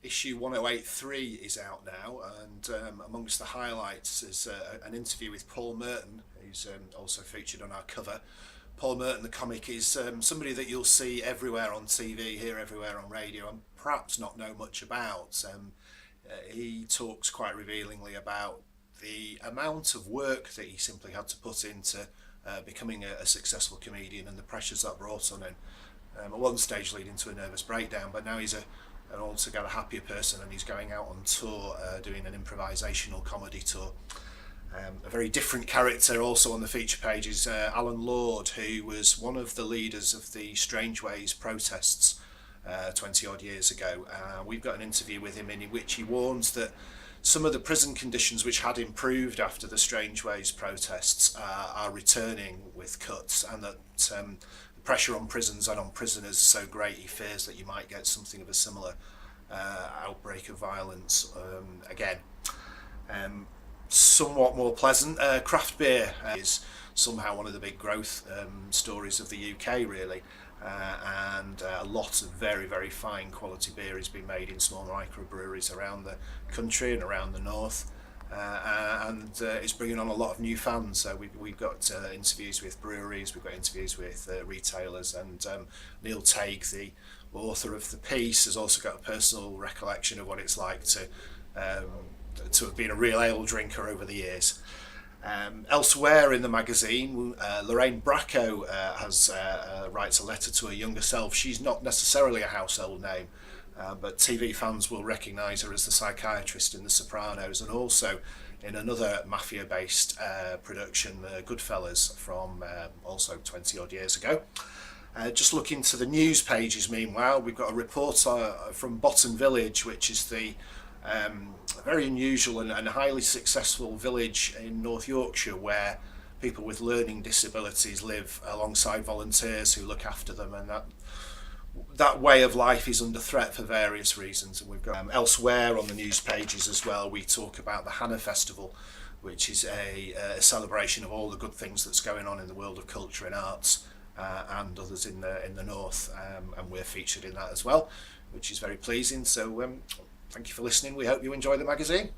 Issue 1083 is out now, and amongst the highlights is an interview with Paul Merton, who's also featured on our cover. Paul Merton, the comic, is somebody that you'll see everywhere on TV, hear everywhere on radio, and perhaps not know much about. He talks quite revealingly about the amount of work that he simply had to put into becoming a successful comedian, and the pressures that brought on him. At one stage leading to a nervous breakdown, but now he's an altogether happier person, and he's going out on tour doing an improvisational comedy tour. A very different character also on the feature page is Alan Lord, who was one of the leaders of the Strangeways protests 20 odd years ago. We've got an interview with him in which he warns that some of the prison conditions which had improved after the Strangeways protests are returning with cuts, and that the pressure on prisons and on prisoners is so great he fears that you might get something of a similar outbreak of violence again. Somewhat more pleasant, craft beer is somehow one of the big growth stories of the UK, really, and a lot of very fine quality beer is being made in small microbreweries around the country and around the north, and it's bringing on a lot of new fans. So we've got interviews with breweries, we've got interviews with retailers, and Neil Tague, the author of the piece, has also got a personal recollection of what it's like to have been a real ale drinker over the years. Elsewhere in the magazine, Lorraine Bracco writes a letter to her younger self. She's not necessarily a household name, but TV fans will recognise her as the psychiatrist in The Sopranos, and also in another mafia-based production, Goodfellas, from also 20 odd years ago. Just looking to the news pages, meanwhile, we've got a report from Bottom Village, which is the very unusual and highly successful village in North Yorkshire, where people with learning disabilities live alongside volunteers who look after them, and that way of life is under threat for various reasons. And we've got elsewhere on the news pages as well, we talk about the Hannah Festival, which is a celebration of all the good things that's going on in the world of culture and arts, and others in the north, and we're featured in that as well, which is very pleasing. So thank you for listening. We hope you enjoy the magazine.